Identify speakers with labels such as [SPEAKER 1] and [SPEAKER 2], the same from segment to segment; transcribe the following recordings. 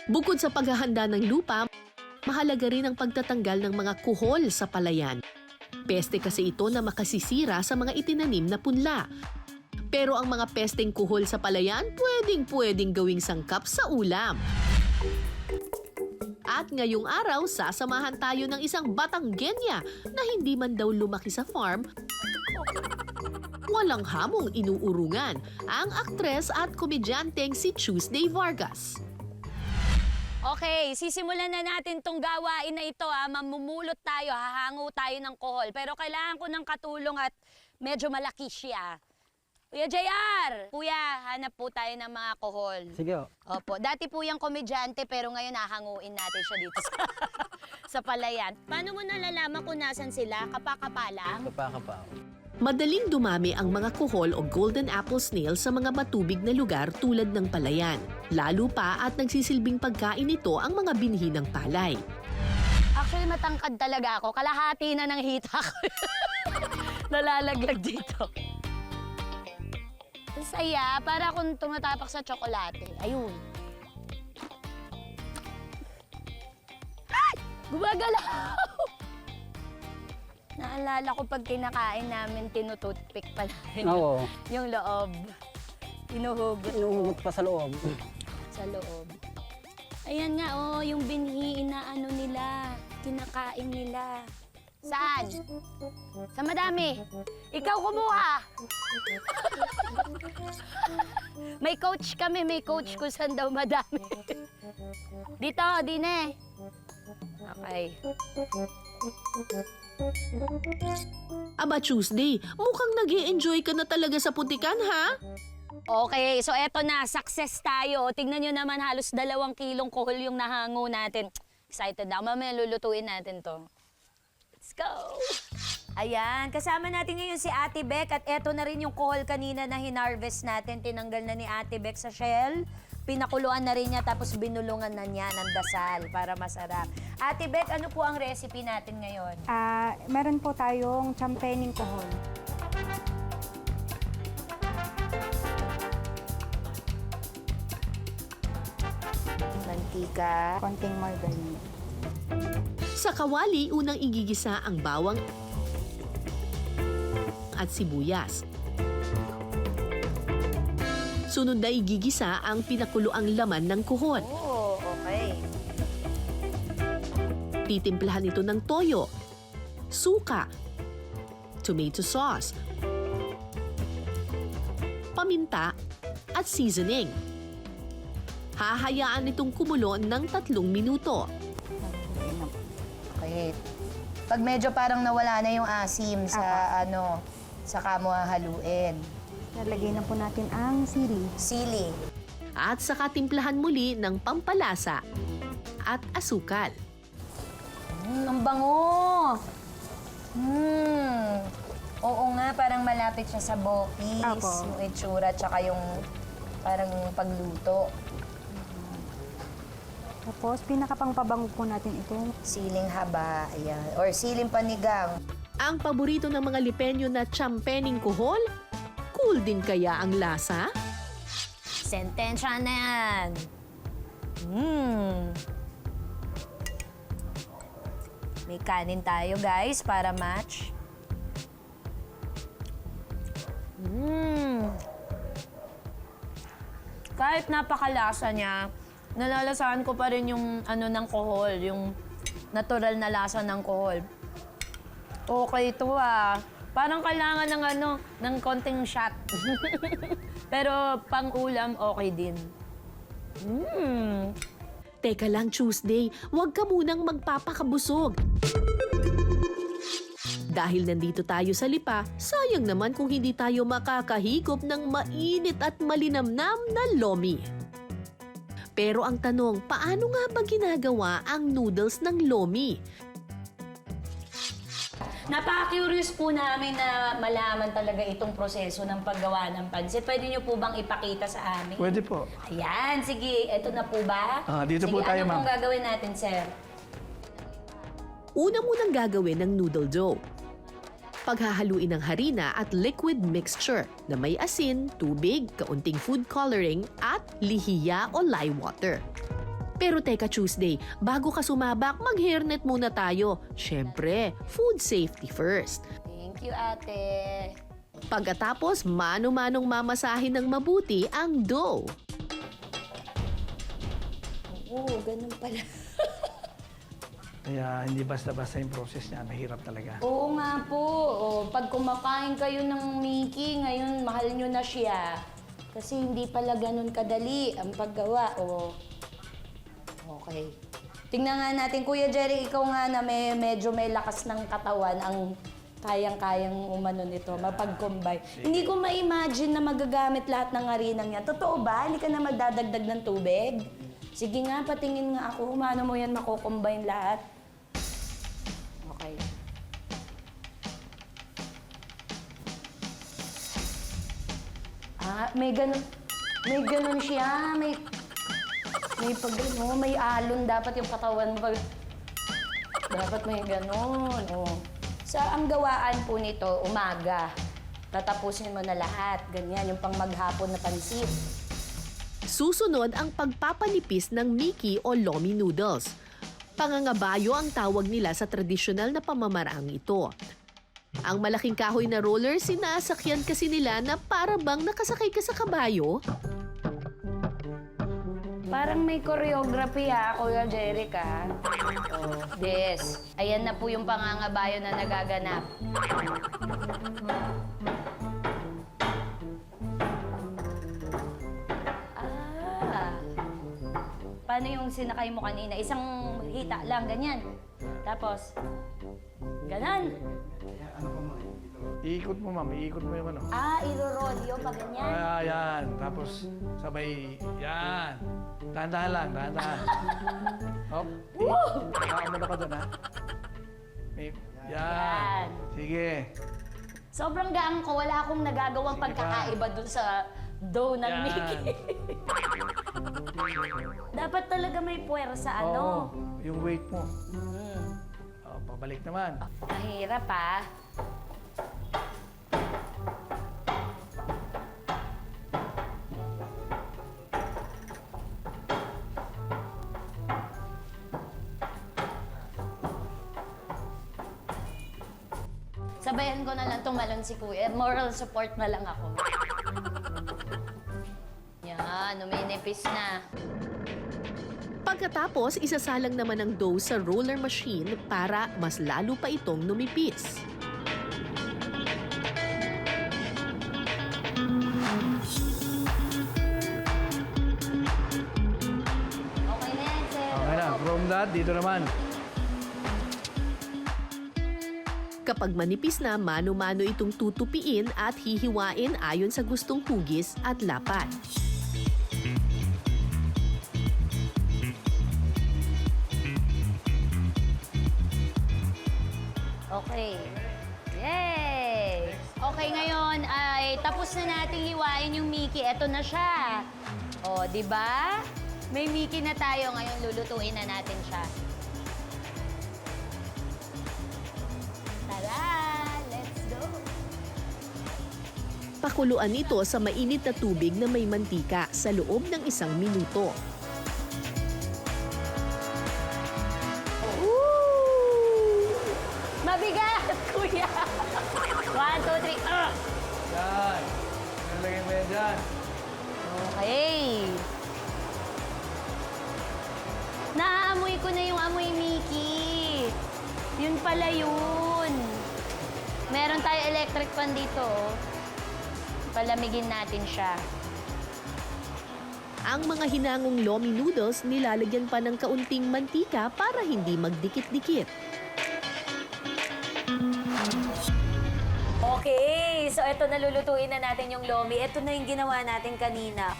[SPEAKER 1] Bukod sa paghahanda ng lupa, mahalaga rin ang pagtatanggal ng mga kuhol sa palayan. Peste kasi ito na makasisira sa mga itinanim na punla. Pero ang mga pesteng kuhol sa palayan, pwedeng gawing sangkap sa ulam. At ngayong araw, sasamahan tayo ng isang Batanggenya na hindi man daw lumaki sa farm, walang hamong inuurungan ang aktres at komedyanteng si Tuesday Vargas.
[SPEAKER 2] Okay, sisimulan na natin tong gawain na ito. Mamumulot tayo, hahango tayo ng kohol. Pero kailangan ko ng katulong at medyo malaki siya. Kuya JR! Kuya, hanap po tayo ng mga kohol.
[SPEAKER 3] Sige o.
[SPEAKER 2] Opo, dati po yung komedyante pero ngayon hahanguin natin siya dito sa palayan. Paano mo nalalaman kung nasan sila? Kapa-kapa lang?
[SPEAKER 3] Kapa-kapa.
[SPEAKER 1] Madaling dumami ang mga kuhol o golden apple snail sa mga matubig na lugar tulad ng palayan. Lalo pa at nagsisilbing pagkain nito ang mga binhi ng palay.
[SPEAKER 2] Actually, matangkad talaga ako. Kalahati na ng hita ko. Nalalaglag dito. Ang saya, para akong tumatapak sa tsokolate. Ayun. Ay! Gumagalaw! Naalala ko pag kinakain namin, tinututpick pa namin
[SPEAKER 3] Oo.
[SPEAKER 2] yung loob. Inuhugot
[SPEAKER 3] Inuhugot pa sa loob.
[SPEAKER 2] sa loob. Ayan nga, oh, yung binhi, inaano nila, kinakain nila. Saan? Sa madami. Ikaw kumuha. May coach kami, may coach kung saan daw madami. Dito, Dine. Okay.
[SPEAKER 1] Aba Tuesday, mukhang nag-i-enjoy ka na talaga sa putikan ha?
[SPEAKER 2] Okay, so eto na, success tayo. Tingnan nyo naman, halos 2 kilong kohol yung nahango natin. Excited na. Mamaya lulutuin natin to. Let's go! Ayan, kasama natin ngayon si Ate Beck at eto na rin yung kohol kanina na hinarvest natin. Tinanggal na ni Ate Beck sa shell. Pinakuluan na rin niya tapos binulungan na niya ng dasal para masarap. Ate Beck, ano po ang recipe natin ngayon?
[SPEAKER 4] Meron po tayong champening kohol.
[SPEAKER 2] Mantika.
[SPEAKER 4] Konting margarine.
[SPEAKER 1] Sa kawali, unang igigisa ang bawang at sibuyas. Sunod na igigisa ang pinakuluang laman ng kuhol.
[SPEAKER 2] Oh, okay.
[SPEAKER 1] Titimplahan ito ng toyo, suka, tomato sauce, paminta at seasoning. Hahayaan itong kumulo ng 3 minuto.
[SPEAKER 2] Okay. Pag medyo parang nawala na yung asim sa saka mo hahaluin.
[SPEAKER 4] Lalagay na po natin ang sili.
[SPEAKER 2] Sili.
[SPEAKER 1] At saka timplahan muli ng pampalasa at asukal.
[SPEAKER 2] Ang bango! Oo nga, parang malapit siya sa bokis.
[SPEAKER 4] Apo.
[SPEAKER 2] Yung itsura, tsaka yung parang pagluto.
[SPEAKER 4] Tapos, pinakapangpabango po natin ito.
[SPEAKER 2] Siling haba, ayan. Or siling panigang.
[SPEAKER 1] Ang paborito ng mga Lipenyo na champening kuhol? Cool din kaya ang lasa?
[SPEAKER 2] Sentensya na yan. May kanin tayo, guys, para match. Kahit napakalasa niya, nalalasahan ko pa rin yung ng kohol, yung natural na lasa ng kohol. Okay ito Parang kailangan ng konting shot. Pero pang-ulam, okay din.
[SPEAKER 1] Teka lang Tuesday, huwag ka munang magpapakabusog. Dahil nandito tayo sa Lipa, sayang naman kung hindi tayo makakahigop ng mainit at malinamnam na lomi. Pero ang tanong, paano nga ba ginagawa ang noodles ng lomi?
[SPEAKER 2] Napaka-curious po namin na malaman talaga itong proseso ng paggawa ng pansit. Pwede niyo po bang ipakita sa amin?
[SPEAKER 3] Pwede po.
[SPEAKER 2] Ayan, sige. Ito na po ba?
[SPEAKER 3] Dito
[SPEAKER 2] sige,
[SPEAKER 3] po tayo,
[SPEAKER 2] ano
[SPEAKER 3] ma'am.
[SPEAKER 2] pong gagawin natin, sir?
[SPEAKER 1] Una munang gagawin ng noodle dough. Paghahaluin ng harina at liquid mixture na may asin, tubig, kaunting food coloring at lihiya o lye water. Pero teka Tuesday, bago ka sumabak, mag-hairnet muna tayo. Siyempre, food safety first.
[SPEAKER 2] Thank you, ate.
[SPEAKER 1] Pagkatapos, mano-manong mamasahin ng mabuti ang dough.
[SPEAKER 2] Oo, ganun pala.
[SPEAKER 3] Kaya hindi basta-basta yung process niya. Mahirap talaga.
[SPEAKER 2] Oo nga po. Pag kumakain kayo ng Mickey, ngayon mahal nyo na siya. Kasi hindi pala ganun kadali ang paggawa. Okay. Tingnan nga natin, Kuya Jerry, ikaw nga na medyo may lakas ng katawan ang kayang-kayang umano nito, mapag-combine. Hindi ko ma-imagine na magagamit lahat ng harinang yan. Totoo ba? Hindi ka na magdadagdag ng tubig? Sige nga, patingin nga ako. Umano mo yan mako-combine lahat? Okay. May ganun siya. May pag ano, may alon dapat yung katawan mo. Dapat may ganun. Sa ang gawaan po nito, umaga. Tatapusin mo na lahat. Ganyan, yung pang maghapon na pansit.
[SPEAKER 1] Susunod ang pagpapanipis ng Mickey o Lomi noodles. Pangangabayo ang tawag nila sa tradisyonal na pamamaraang ito. Ang malaking kahoy na roller, sinasakyan kasi nila na para bang nakasakay ka sa kabayo.
[SPEAKER 2] Parang may choreography Kuya Jerica. Yes. Ayan na po yung pangangabayo na nagaganap. Paano yung sinakay mo kanina? Isang hita lang, ganyan. Tapos, ganan.
[SPEAKER 3] Iikot mo, ma'am. Iikot mo yung ano.
[SPEAKER 2] Irorolyo pa ganyan.
[SPEAKER 3] Yan. Tapos, sabay, yan. Dahan-dahan lang, dahan-dahan. Hop. Nakakamula ka doon, ha? Yan. Sige.
[SPEAKER 2] Sobrang gaan ko. Wala akong nagagawang
[SPEAKER 3] Sige
[SPEAKER 2] pagkakaiba dun sa dough ng
[SPEAKER 3] Yan.
[SPEAKER 2] Mickey. Dapat talaga may puwersa,
[SPEAKER 3] Oo, yung weight mo. Pabalik naman.
[SPEAKER 2] Mahirap, Sabayan ko na lang tumalon si Kuya. Moral support na lang ako. Yan, numinipis na.
[SPEAKER 1] Pagkatapos, isasalang naman ang dough sa roller machine para mas lalo pa itong numipis.
[SPEAKER 2] Okay na yan, sir.
[SPEAKER 3] Okay na. From that, dito naman.
[SPEAKER 1] Kapag manipis na, mano-mano itong tutupiin at hihiwain ayon sa gustong hugis at lapat.
[SPEAKER 2] Okay. Yay! Okay, ngayon ay tapos na nating hiwain yung Mickey. Eto na siya. Di ba? May Mickey na tayo. Ngayon lulutuin na natin siya. Tara! Let's go!
[SPEAKER 1] Pakuluan ito sa mainit na tubig na may mantika sa loob ng 1 minuto.
[SPEAKER 2] Mabigat, kuya! 1, 2, 3,
[SPEAKER 3] Yan. Nalagay mo yan dyan.
[SPEAKER 2] Okay. Naamoy ko na yung amoy Mickey. Yun pala yun. Meron tayo electric fan dito. Palamigin natin siya.
[SPEAKER 1] Ang mga hinangong Lomi noodles nilalagyan pa ng kaunting mantika para hindi magdikit-dikit.
[SPEAKER 2] Okay, so ito nalulutuin na natin yung Lomi. Ito na yung ginawa natin kanina.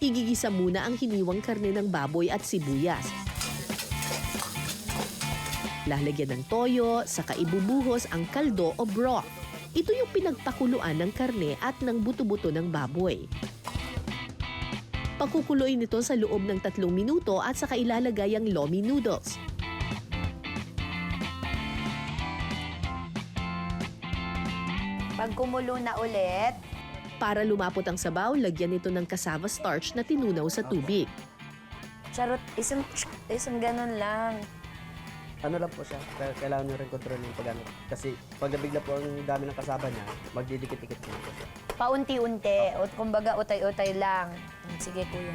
[SPEAKER 1] Igigisa muna ang hiniwang karne ng baboy at sibuyas. Lalagyan ng toyo, saka ibubuhos ang kaldo o broth. Ito yung pinagpakuluan ng karne at ng buto-buto ng baboy. Pakukuluin ito sa loob ng 3 minuto at saka ilalagay ang Lomi noodles.
[SPEAKER 2] Pag kumulo na ulit,
[SPEAKER 1] Para lumapot ang sabaw, lagyan ito ng cassava starch na tinunaw sa tubig.
[SPEAKER 2] charot, isang ganun lang.
[SPEAKER 5] Ano lang po siya, kailangan nyo rin kontrolin yung pag-ano. Kasi pag nabigla po ang dami ng kasama niya, magdidikit-dikit po siya.
[SPEAKER 2] Paunti-unti, o kumbaga utay-utay lang. Sige, kuya.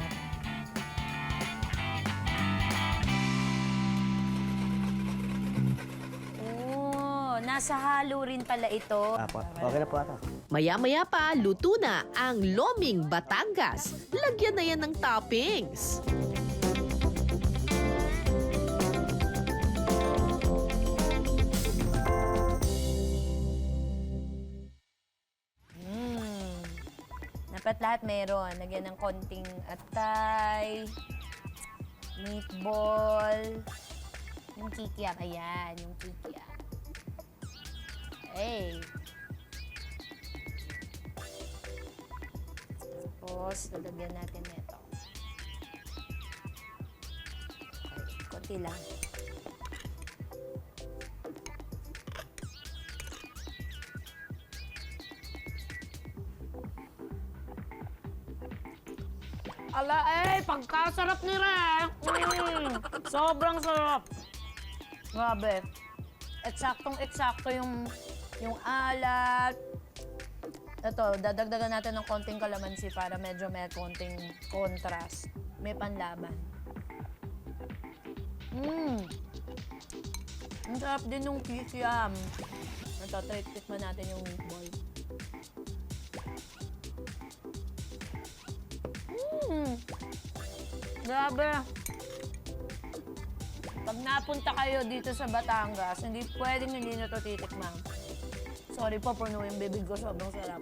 [SPEAKER 2] Oh, nasa halo rin pala ito.
[SPEAKER 5] Apo, okay na po ata.
[SPEAKER 1] Maya-maya pa, luto na ang Loming Batangas. Lagyan na yan ng toppings.
[SPEAKER 2] Dapat lahat meron. Lagyan ng konting atay, meatball, yung kikiam. Ayan, yung kikiam. Hey. Tapos, lalagyan natin ito. Okay, konti lang. Ala, pagkasarap ni Re. Sobrang sarap. Grabe. Eksaktong-eksakto yung alat. Ito, dadagdagan natin ng konting kalamansi para medyo may konting contrast. May panlaban. Ang sarap din yung kikiam. Ito, tikman natin yung meatball. Grabe. Pag napunta kayo dito sa Batangas, hindi pwedeng hindi na ito titikman. Sorry po, puno yung bibig ko. Sobrang sarap.